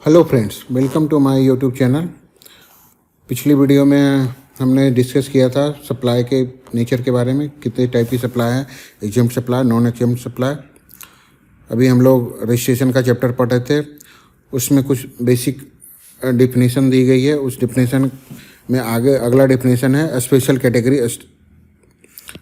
Hello friends, welcome to my YouTube channel. पिछली video में हमने डिस्कस किया था सप्लाई के नेचर के बारे में, कितने टाइप की सप्लाई है, exempt supply, non exempt supply. अभी हम लोग रजिस्ट्रेशन का चैप्टर पढ़ रहे थे, उसमें कुछ बेसिक डिफिनेशन दी गई है। उस डिफिनेशन में आगे अगला डिफिनेशन है special category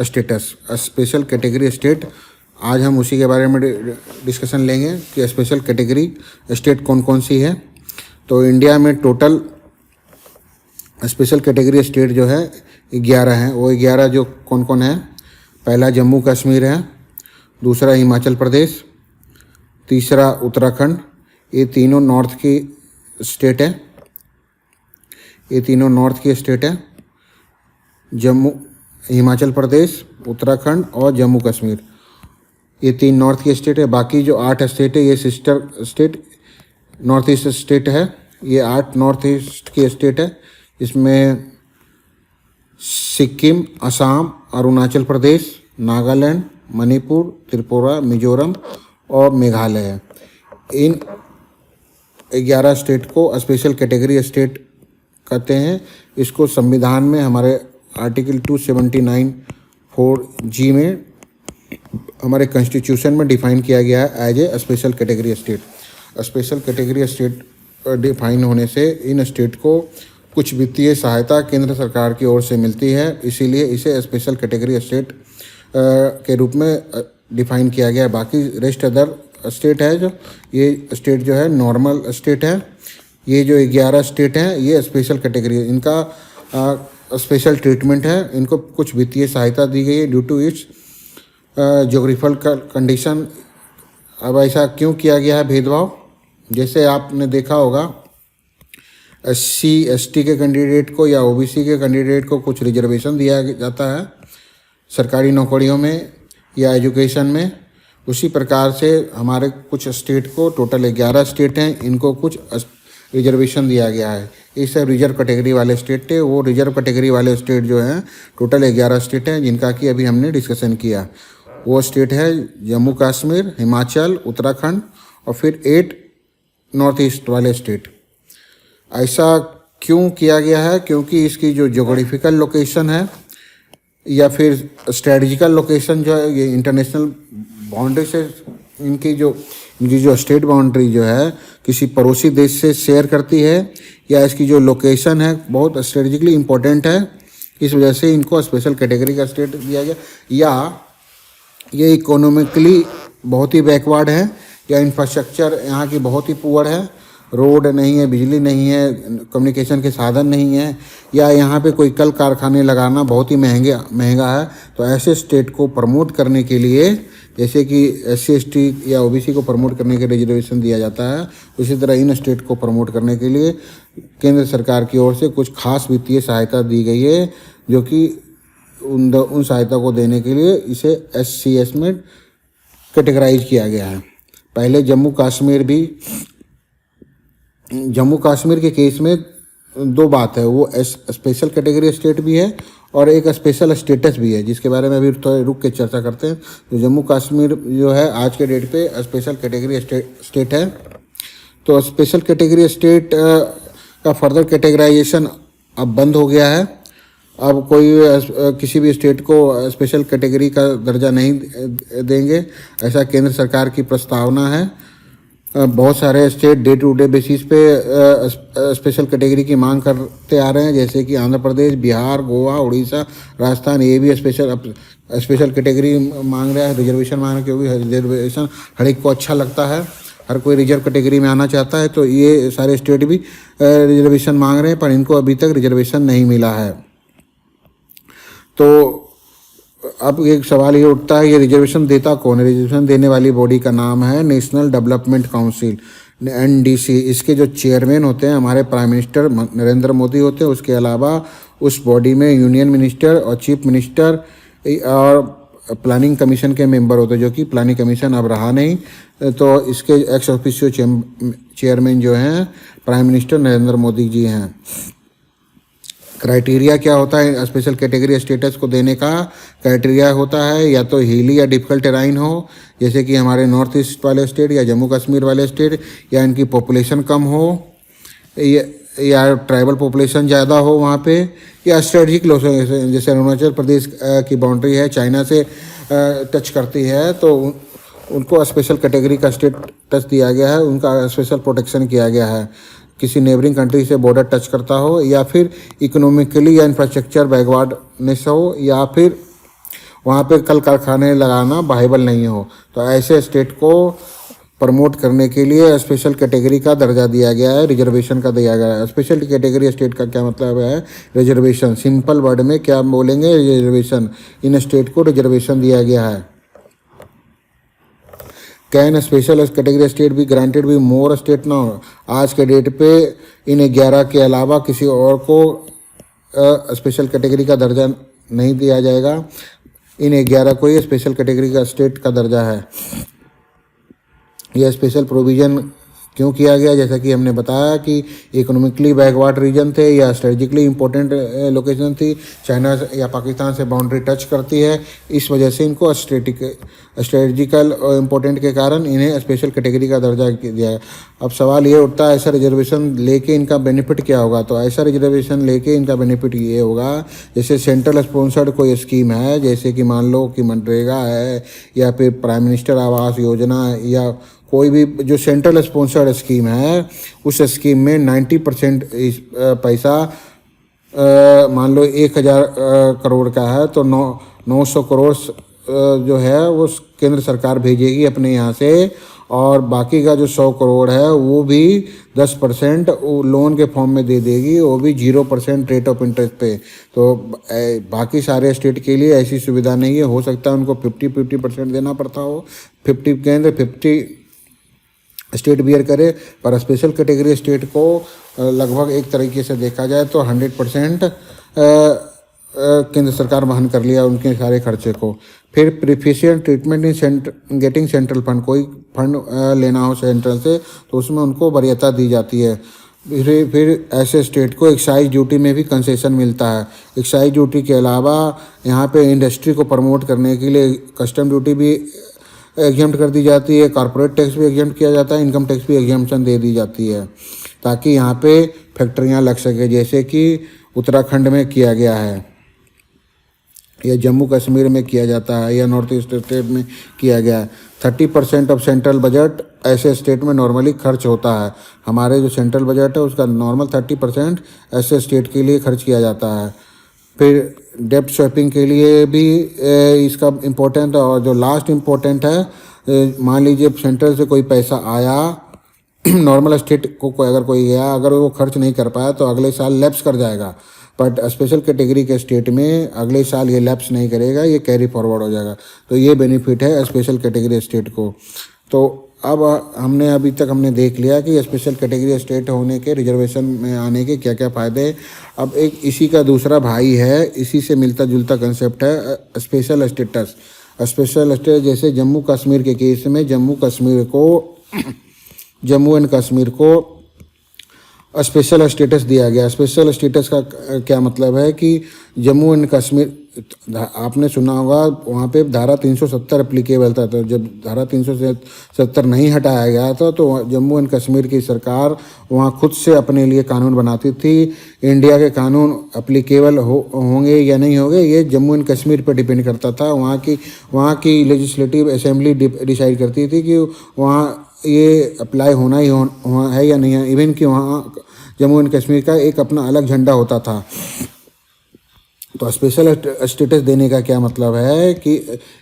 status, special category state. आज हम उसी के बारे में डिस्कशन लेंगे कि स्पेशल कैटेगरी स्टेट कौन कौन सी है। तो इंडिया में टोटल स्पेशल कैटेगरी स्टेट जो है 11 हैं। वो 11 जो कौन कौन है, पहला जम्मू कश्मीर है, दूसरा हिमाचल प्रदेश, तीसरा उत्तराखंड। ये तीनों नॉर्थ की स्टेट है, ये तीनों नॉर्थ की स्टेट है। जम्मू, हिमाचल प्रदेश, उत्तराखंड और जम्मू कश्मीर, ये 3 नॉर्थ की स्टेट है। बाकी जो 8 स्टेट है ये sister state north east state है। ये 8 नॉर्थ ईस्ट की स्टेट है, इसमें सिक्किम, असम, अरुणाचल प्रदेश, नागालैंड, मणिपुर, त्रिपुरा, मिजोरम और मेघालय है। इन 11 स्टेट को स्पेशल कैटेगरी स्टेट कहते हैं। इसको संविधान में हमारे आर्टिकल 279(4)G में हमारे कॉन्स्टिट्यूशन में डिफाइन किया गया है as a special category state. Special category state define होने से इन स्टेट को कुछ वित्तीय सहायता केंद्र सरकार की ओर से मिलती है, इसीलिए इसे स्पेशल कैटेगरी स्टेट के रूप में डिफाइन किया गया है। बाकी रेस्ट अदर स्टेट है, जो ये स्टेट जो है नॉर्मल स्टेट है। ये जो 11 स्टेट हैं ये स्पेशल कैटेगरी, इनका स्पेशल ट्रीटमेंट है, इनको कुछ वित्तीय सहायता दी गई है due to its geographical condition. अब ऐसा क्यों किया गया है भेदभाव? जैसे आपने देखा होगा SC ST के कैंडिडेट को या OBC के कैंडिडेट को कुछ रिजर्वेशन दिया जाता है सरकारी नौकरियों में या एजुकेशन में। उसी प्रकार से हमारे कुछ स्टेट को, टोटल 11 स्टेट हैं, इनको कुछ रिजर्वेशन दिया गया है। ये सब रिजर्व कैटेगरी वाले स्टेट थे। वो रिजर्व कैटेगरी वाले स्टेट जो हैं टोटल 11 स्टेट हैं, जिनका कि अभी हमने डिस्कशन किया। वो स्टेट है जम्मू कश्मीर, हिमाचल, उत्तराखंड और फिर 8 नॉर्थ ईस्ट वाले स्टेट। ऐसा क्यों किया गया है? क्योंकि इसकी जो ज्योग्राफिकल लोकेशन है या फिर स्ट्रेटजिकल लोकेशन जो है, ये इंटरनेशनल बाउंड्री से इनकी जो स्टेट बाउंड्री जो है किसी पड़ोसी देश से शेयर करती है, या इसकी जो लोकेशन है बहुत स्ट्रेटजिकली इम्पोर्टेंट है, इस वजह से इनको स्पेशल कैटेगरी का स्टेट दिया गया। या ये इकोनॉमिकली बहुत ही बैकवर्ड है, या इंफ्रास्ट्रक्चर यहाँ की बहुत ही पुअर है, रोड नहीं है, बिजली नहीं है, कम्युनिकेशन के साधन नहीं है, या यहाँ पे कोई कल कारखाने लगाना बहुत ही महंगा है। तो ऐसे स्टेट को प्रमोट करने के लिए, जैसे कि SC ST या OBC को प्रमोट करने के रिजर्वेशन दिया जाता है, उसी तरह इन स्टेट को प्रमोट करने के लिए केंद्र सरकार की ओर से कुछ खास वित्तीय सहायता दी गई है, जो कि उन सहायता को देने के लिए इसे SCS में कैटेगराइज किया गया है। पहले जम्मू कश्मीर के केस में 2 बात है, वो स्पेशल कैटेगरी स्टेट भी है और एक स्पेशल स्टेटस भी है, जिसके बारे में अभी थोड़ा रुक के चर्चा करते हैं। तो जम्मू कश्मीर जो है आज के डेट पे स्पेशल कैटेगरी स्टेट है। तो स्पेशल कैटेगरी स्टेट का फर्दर कैटेगराइजेशन अब बंद हो गया है। अब कोई किसी भी स्टेट को स्पेशल कैटेगरी का दर्जा नहीं देंगे, ऐसा केंद्र सरकार की प्रस्तावना है। बहुत सारे state day to day basis पे स्पेशल कैटेगरी की मांग करते आ रहे हैं, जैसे कि आंध्र प्रदेश, बिहार, गोवा, उड़ीसा, राजस्थान, ये भी स्पेशल कैटेगरी मांग रहा है, रिजर्वेशन मांग रहा है, क्योंकि रिजर्वेशन हर एक को अच्छा लगता है, हर कोई रिजर्व कैटेगरी में आना चाहता है। तो ये सारे स्टेट भी रिजर्वेशन मांग रहे हैं, पर इनको अभी तक रिजर्वेशन नहीं मिला है। तो अब एक सवाल ये उठता है, ये रिजर्वेशन देता कौन है? रिजर्वेशन देने वाली बॉडी का नाम है नेशनल डेवलपमेंट काउंसिल, NDC। इसके जो चेयरमैन होते हैं हमारे प्राइम मिनिस्टर नरेंद्र मोदी होते हैं। उसके अलावा उस बॉडी में यूनियन मिनिस्टर और चीफ मिनिस्टर और प्लानिंग कमीशन के मेंबर होते हैं, जो कि प्लानिंग कमीशन अब रहा नहीं। तो इसके एक्स ऑफिशियो चेयरमैन जो हैं प्राइम मिनिस्टर नरेंद्र मोदी जी हैं। क्राइटेरिया क्या होता है स्पेशल कैटेगरी स्टेटस को देने का? क्राइटेरिया होता है या तो हिली या डिफिकल्ट टेराइन हो, जैसे कि हमारे नॉर्थ ईस्ट वाले स्टेट या जम्मू कश्मीर वाले स्टेट, या इनकी पॉपुलेशन कम हो, या ट्राइबल पॉपुलेशन ज़्यादा हो वहाँ पे, या स्ट्रेटजिक लोकेशन, जैसे अरुणाचल प्रदेश की बाउंड्री है चाइना से टच करती है, तो उनको स्पेशल कैटेगरी का स्टेटस दिया गया है, उनका स्पेशल प्रोटेक्शन किया गया है। किसी नेबरिंग कंट्री से बॉर्डर टच करता हो, या फिर इकोनॉमिकली या इंफ्रास्ट्रक्चर बैकवर्डनेस हो, या फिर वहाँ पे कल कारखाने लगाना वाहेबल नहीं हो, तो ऐसे स्टेट को प्रमोट करने के लिए स्पेशल कैटेगरी का दर्जा दिया गया है, रिजर्वेशन का दिया गया है। स्पेशल कैटेगरी स्टेट का क्या मतलब है? रिजर्वेशन। सिंपल वर्ड में क्या बोलेंगे? रिजर्वेशन। इन स्टेट को रिजर्वेशन दिया गया है। कैन स्पेशल कैटेगरी स्टेट भी ग्रांटेड भी मोर स्टेट ना हो? आज के डेट पे इन 11 के अलावा किसी और को स्पेशल कैटेगरी का दर्जा नहीं दिया जाएगा। इन 11 को ही स्पेशल कैटेगरी का स्टेट का दर्जा है। यह स्पेशल प्रोविज़न क्यों किया गया? जैसा कि हमने बताया कि इकोनॉमिकली बैकवर्ड रीजन थे या स्ट्रेटजिकली इंपॉर्टेंट लोकेशन थी, चाइना या पाकिस्तान से बाउंड्री टच करती है, इस वजह से इनको स्ट्रेटजिकल इम्पोर्टेंट के कारण इन्हें स्पेशल कैटेगरी का दर्जा दिया है। अब सवाल ये उठता है ऐसा रिजर्वेशन लेके इनका बेनिफिट क्या होगा? तो ऐसा रिजर्वेशन लेके इनका बेनिफिट ये होगा, जैसे सेंट्रल स्पॉन्सर्ड कोई स्कीम है, जैसे कि मान लो कि मनरेगा है, या फिर प्राइम मिनिस्टर आवास योजना, या कोई भी जो सेंट्रल स्पॉन्सर्ड स्कीम है, उस स्कीम में 90% पैसा मान लो 1000 करोड़ का है, तो 900 करोड़ जो है वो केंद्र सरकार भेजेगी अपने यहाँ से, और बाकी का जो 100 करोड़ है वो भी 10% लोन के फॉर्म में दे देगी, वो भी 0% रेट ऑफ इंटरेस्ट पे। तो बाकी सारे स्टेट के लिए ऐसी सुविधा नहीं है। हो सकता है उनको 50% देना पड़ता हो, 50 केंद्र 50 स्टेट बियर करे, पर स्पेशल कैटेगरी स्टेट को लगभग एक तरीके से देखा जाए तो 100% केंद्र सरकार वहन कर लिया उनके सारे खर्चे को। फिर preferential treatment in getting central fund, कोई फंड लेना हो सेंट्रल से तो उसमें उनको वरीयता दी जाती है। फिर ऐसे स्टेट को एक्साइज ड्यूटी में भी कंसेशन मिलता है। एक्साइज ड्यूटी के अलावा यहाँ पे इंडस्ट्री को प्रमोट करने के लिए कस्टम ड्यूटी भी एग्जम्प्ट कर दी जाती है, कॉर्पोरेट टैक्स भी एग्जम्प्ट किया जाता है, इनकम टैक्स भी एग्जम्पशन दे दी जाती है, ताकि यहाँ पे फैक्ट्रियाँ लग सके, जैसे कि उत्तराखंड में किया गया है, या जम्मू कश्मीर में किया जाता है, या नॉर्थ ईस्ट स्टेट में किया गया है। 30% ऑफ सेंट्रल बजट ऐसे स्टेट में नॉर्मली खर्च होता है। हमारे जो सेंट्रल बजट है उसका नॉर्मल 30% ऐसे स्टेट के लिए खर्च किया जाता है। फिर डेप्ट स्वैपिंग के लिए भी इसका इम्पोर्टेंट है। और जो लास्ट इम्पोर्टेंट है, मान लीजिए सेंट्रल से कोई पैसा आया, नॉर्मल स्टेट को अगर कोई गया, अगर वो खर्च नहीं कर पाया तो अगले साल लैप्स कर जाएगा, बट स्पेशल कैटेगरी के स्टेट में अगले साल ये लैप्स नहीं करेगा, ये कैरी फॉरवर्ड हो जाएगा। तो ये बेनिफिट है स्पेशल कैटेगरी स्टेट को। तो अब अभी तक हमने देख लिया कि स्पेशल कैटेगरी स्टेट होने के, रिजर्वेशन में आने के क्या क्या फ़ायदे। अब एक इसी का दूसरा भाई है, इसी से मिलता जुलता कंसेप्ट है स्पेशल स्टेटस। स्पेशल स्टेटस जैसे जम्मू कश्मीर के केस में जम्मू एंड कश्मीर को स्पेशल स्टेटस दिया गया। स्पेशल स्टेटस का क्या मतलब है कि जम्मू एंड कश्मीर, आपने सुना होगा वहाँ पे धारा 370 एप्लीकेबल था, तो जब धारा 370 नहीं हटाया गया था तो जम्मू एंड कश्मीर की सरकार वहाँ खुद से अपने लिए कानून बनाती थी। इंडिया के कानून एप्लीकेबल होंगे या नहीं होंगे ये जम्मू एंड कश्मीर पर डिपेंड करता था। वहाँ की लेजिस्लेटिव असेंबली डिसाइड करती थी कि वहाँ ये अप्लाई होना ही है या नहीं है। इवन कि वहाँ जम्मू एंड कश्मीर का एक अपना अलग झंडा होता था। तो स्पेशल स्टेटस देने का क्या मतलब है कि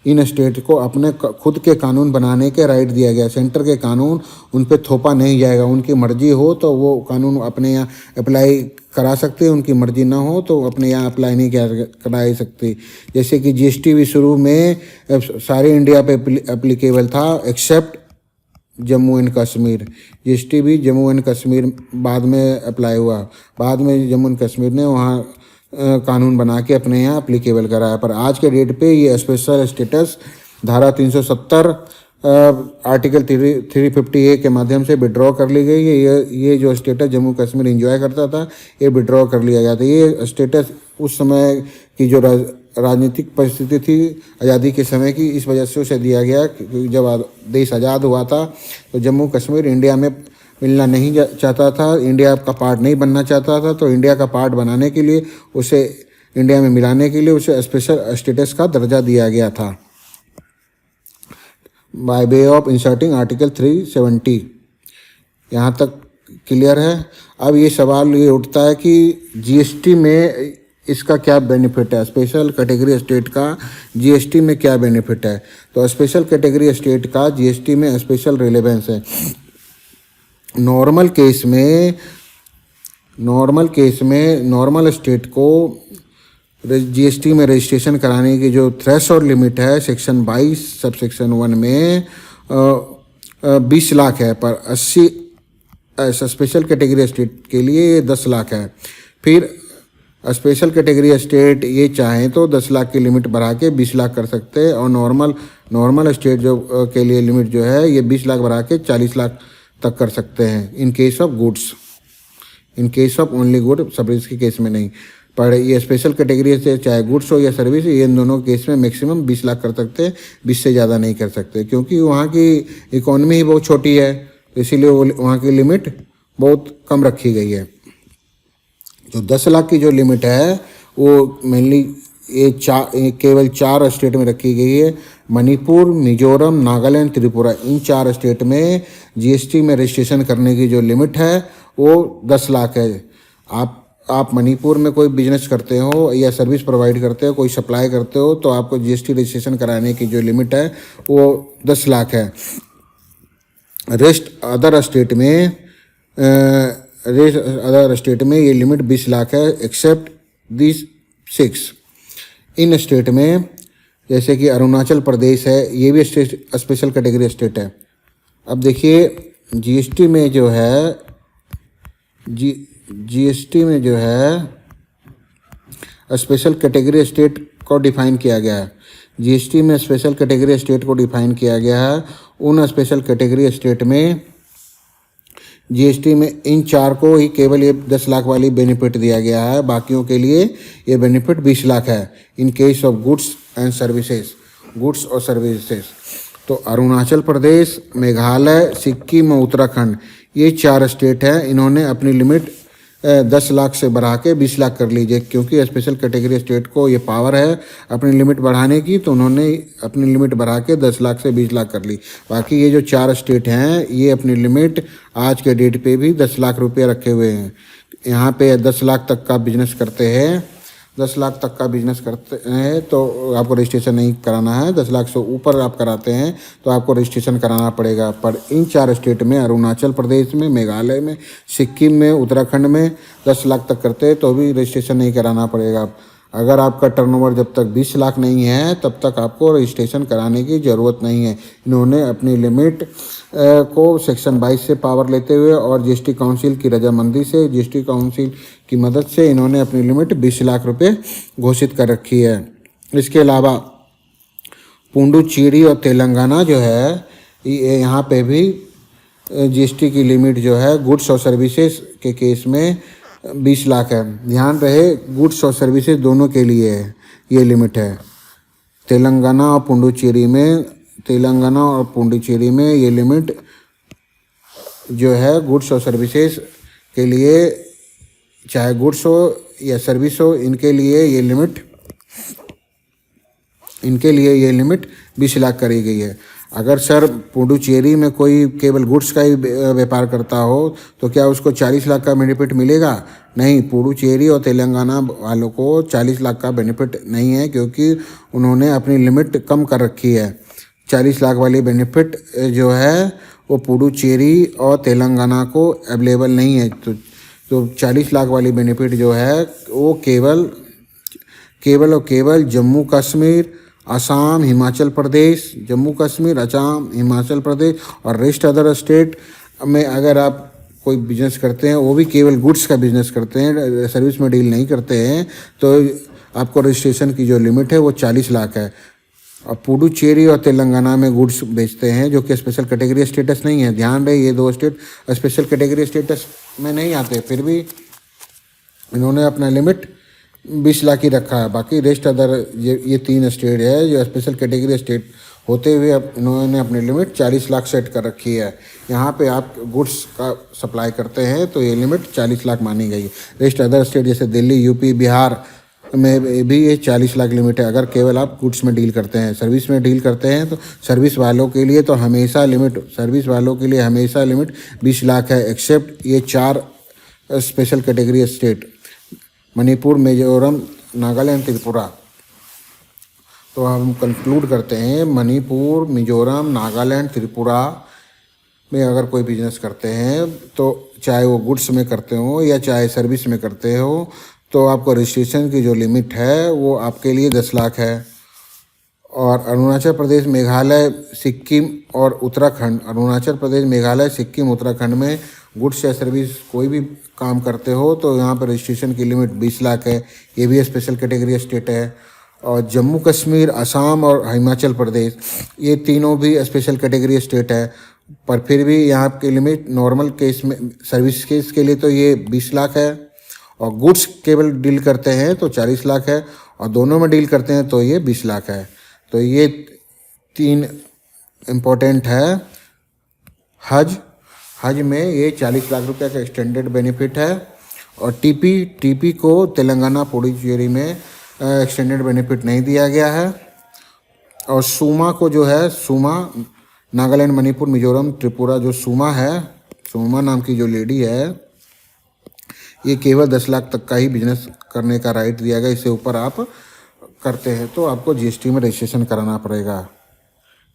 इन स्टेट को अपने खुद के कानून बनाने के राइट दिया गया। सेंटर के कानून उन पे थोपा नहीं जाएगा। उनकी मर्जी हो तो वो कानून अपने यहाँ अप्लाई करा सकते हैं, उनकी मर्जी ना हो तो अपने यहाँ अप्लाई नहीं करा सकते। जैसे कि जीएसटी भी शुरू में सारे इंडिया पे एप्लीकेबल था except Jammu and Kashmir. GST भी जम्मू एंड कश्मीर बाद में अप्लाई हुआ। बाद में जम्मू एंड कश्मीर ने वहाँ कानून बना के अपने यहाँ अप्लीकेबल कराया। पर आज के डेट पे ये स्पेशल स्टेटस धारा 370 आर्टिकल 350A के माध्यम से विड्रॉ कर ली गई है। ये जो स्टेटस जम्मू कश्मीर एंजॉय करता था, ये विड्रॉ कर लिया गया था। ये स्टेटस उस समय की जो राजनीतिक परिस्थिति थी आज़ादी के समय की, इस वजह से उसे दिया गया क्योंकि जब देश आज़ाद हुआ था तो जम्मू कश्मीर इंडिया में मिलना नहीं चाहता था, इंडिया का पार्ट नहीं बनना चाहता था। तो इंडिया का पार्ट बनाने के लिए उसे इंडिया में मिलाने के लिए उसे स्पेशल स्टेटस का दर्जा दिया गया था by way of inserting article 370। यहाँ तक क्लियर है। अब ये सवाल ये उठता है कि जीएसटी में इसका क्या बेनिफिट है, स्पेशल कैटेगरी स्टेट का जीएसटी में क्या बेनिफिट है। तो स्पेशल कैटेगरी स्टेट का जीएसटी में स्पेशल रिलेवेंस है। नॉर्मल केस में नॉर्मल स्टेट को जीएसटी में रजिस्ट्रेशन कराने की जो थ्रेशोल्ड लिमिट है सेक्शन 22 सब सेक्शन 1 में 20 लाख है, पर 80 स्पेशल कैटेगरी स्टेट के लिए 10 लाख है। फिर स्पेशल कैटेगरी स्टेट ये चाहें तो 10 लाख की लिमिट बढ़ा के 20 लाख कर सकते हैं, और नॉर्मल स्टेट जो के लिए लिमिट जो है ये 20 लाख बढ़ा के 40 लाख तक कर सकते हैं in case of goods, in case of only good, service के केस में नहीं। पर ये स्पेशल कैटेगरी से चाहे गुड्स हो या सर्विस, ये इन दोनों केस में मैक्सिमम 20 लाख कर सकते हैं, 20 से ज़्यादा नहीं कर सकते, क्योंकि वहाँ की इकोनॉमी ही बहुत छोटी है, तो इसीलिए वहाँ की लिमिट बहुत कम रखी गई है। जो 10 लाख की जो लिमिट है वो मेनली ये केवल 4 स्टेट में रखी गई है, मणिपुर, मिजोरम, नागालैंड, त्रिपुरा। इन 4 स्टेट में जीएसटी में रजिस्ट्रेशन करने की जो लिमिट है वो 10 लाख है। आप मणिपुर में कोई बिजनेस करते हो या सर्विस प्रोवाइड करते हो, कोई सप्लाई करते हो, तो आपको जीएसटी रजिस्ट्रेशन कराने की जो लिमिट है वो 10 लाख है। रेस्ट अदर स्टेट में ये लिमिट 20 लाख है, एक्सेप्ट दिस 6। इन स्टेट में जैसे कि अरुणाचल प्रदेश है, ये भी स्पेशल कैटेगरी स्टेट है। अब देखिए जीएसटी में जो है स्पेशल कैटेगरी स्टेट को डिफाइन किया गया है। जीएसटी में स्पेशल कैटेगरी स्टेट को डिफाइन किया गया है। उन स्पेशल कैटेगरी स्टेट में जीएसटी में इन 4 को ही केवल ये 10 लाख वाली बेनिफिट दिया गया है, बाकियों के लिए ये बेनिफिट 20 लाख है in case of goods and services, goods और सर्विसेज। तो अरुणाचल प्रदेश, मेघालय, सिक्किम और उत्तराखंड, ये 4 स्टेट हैं, इन्होंने अपनी लिमिट 10 लाख से बढ़ा के 20 लाख कर लीजिए, क्योंकि स्पेशल कैटेगरी स्टेट को ये पावर है अपनी लिमिट बढ़ाने की, तो उन्होंने अपनी लिमिट बढ़ा के 10 लाख से 20 लाख कर ली। बाकी ये जो 4 स्टेट हैं ये अपनी लिमिट आज के डेट पे भी 10 लाख रुपये रखे हुए हैं। यहाँ पे 10 लाख तक का बिजनेस करते हैं, 10 लाख तक का बिजनेस करते हैं तो आपको रजिस्ट्रेशन नहीं कराना है। 10 लाख से ऊपर आप कराते हैं तो आपको रजिस्ट्रेशन कराना पड़ेगा। पर इन 4 स्टेट में, अरुणाचल प्रदेश में, मेघालय में, सिक्किम में, उत्तराखंड में 10 लाख तक करते हैं तो भी रजिस्ट्रेशन नहीं कराना पड़ेगा। अगर आपका टर्नओवर जब तक 20 लाख नहीं है तब तक आपको रजिस्ट्रेशन कराने की ज़रूरत नहीं है। इन्होंने अपनी लिमिट को सेक्शन 22 से पावर लेते हुए और जीएसटी काउंसिल की रजामंदी से, जीएसटी काउंसिल की मदद से इन्होंने अपनी लिमिट 20 लाख रुपए घोषित कर रखी है। इसके अलावा पुडुचेरी और तेलंगाना जो है, यहाँ पे भी जीएसटी की लिमिट जो है गुड्स और सर्विसेज के केस में 20 लाख है। ध्यान रहे गुड्स और सर्विसेज दोनों के लिए है ये लिमिट है। तेलंगाना और पुडुचेरी में ये लिमिट जो है गुड्स और सर्विसेज के लिए, चाहे गुड्स हो या सर्विस हो, इनके लिए ये लिमिट 20 लाख करी गई है। अगर सर पुडुचेरी में कोई केवल गुड्स का ही व्यापार करता हो तो क्या उसको 40 लाख का बेनिफिट मिलेगा? नहीं, पुडुचेरी और तेलंगाना वालों को 40 लाख का बेनिफिट नहीं है, क्योंकि उन्होंने अपनी लिमिट कम कर रखी है। 40 लाख वाली बेनिफिट जो है वो पुडुचेरी और तेलंगाना को अवेलेबल नहीं है। तो 40 लाख वाली बेनिफिट जो है वो केवल और केवल जम्मू कश्मीर, असम, हिमाचल प्रदेश, जम्मू कश्मीर, असम, हिमाचल प्रदेश और रेस्ट अदर स्टेट में अगर आप कोई बिजनेस करते हैं, वो भी केवल गुड्स का बिजनेस करते हैं, सर्विस में डील नहीं करते हैं, तो आपको रजिस्ट्रेशन की जो लिमिट है वो 40 लाख है। अब पुडुचेरी और तेलंगाना में गुड्स बेचते हैं जो कि स्पेशल कैटेगरी स्टेटस नहीं है। ध्यान रहे ये दो स्टेट स्पेशल कैटेगरी स्टेटस में नहीं आते, फिर भी इन्होंने अपना लिमिट 20 लाख ही रखा है। बाकी रेस्ट अदर ये 3 स्टेट है जो स्पेशल कैटेगरी स्टेट होते हुए अब इन्होंने अपनी लिमिट 40 लाख सेट कर रखी है। यहाँ पे आप गुड्स का सप्लाई करते हैं तो ये लिमिट 40 लाख मानी गई है। रेस्ट अदर स्टेट जैसे दिल्ली, यूपी, बिहार में भी ये 40 लाख लिमिट है। अगर केवल आप गुड्स में डील करते हैं, सर्विस में डील करते हैं तो सर्विस वालों के लिए तो हमेशा लिमिट 20 लाख है, एक्सेप्ट ये 4 special category state Manipur, Mizoram, Nagaland, Tripura. तो हम कंक्लूड करते हैं मणिपुर, मिजोरम, नागालैंड, त्रिपुरा में अगर कोई बिजनेस करते हैं तो चाहे वो गुड्स में करते हो या चाहे सर्विस में करते हो तो आपको रजिस्ट्रेशन की जो लिमिट है वो आपके लिए 10 लाख है। और अरुणाचल प्रदेश, मेघालय, सिक्किम और उत्तराखंड, अरुणाचल प्रदेश, मेघालय, सिक्किम, उत्तराखंड में गुड्स या सर्विस कोई भी काम करते हो तो यहाँ पर रजिस्ट्रेशन की लिमिट 20 लाख है। ये भी स्पेशल कैटेगरी स्टेट है। और जम्मू कश्मीर, असम और हिमाचल प्रदेश ये तीनों भी स्पेशल कैटेगरी स्टेट है, पर फिर भी यहाँ की लिमिट नॉर्मल केस में, सर्विस केस के लिए तो ये 20 लाख है और गुड्स केवल डील करते हैं तो 40 लाख है और दोनों में डील करते हैं तो ये 20 लाख है। तो ये 3 इम्पोर्टेंट है। हज में ये 40 लाख रुपए का एक्सटेंडेड बेनिफिट है। और टीपी को तेलंगाना, पुडुचेरी में एक्सटेंडेड बेनिफिट नहीं दिया गया है। और सूमा को जो है, सूमा नागालैंड, मणिपुर, मिजोरम, त्रिपुरा, जो सूमा है, सूमा नाम की जो लेडी है, ये केवल 10 लाख तक का ही बिजनेस करने का राइट दिया गया। इससे ऊपर आप करते हैं तो आपको जीएसटी में रजिस्ट्रेशन कराना पड़ेगा।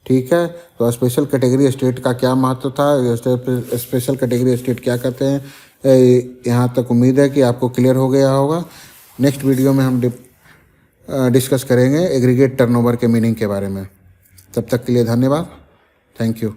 ठीक है, तो स्पेशल कैटेगरी स्टेट का क्या महत्व था, स्पेशल कैटेगरी स्टेट क्या करते हैं, यहाँ तक उम्मीद है कि आपको क्लियर हो गया होगा। नेक्स्ट वीडियो में हम डिस्कस करेंगे एग्रीगेट टर्नओवर के मीनिंग के बारे में। तब तक के लिए धन्यवाद। Thank you.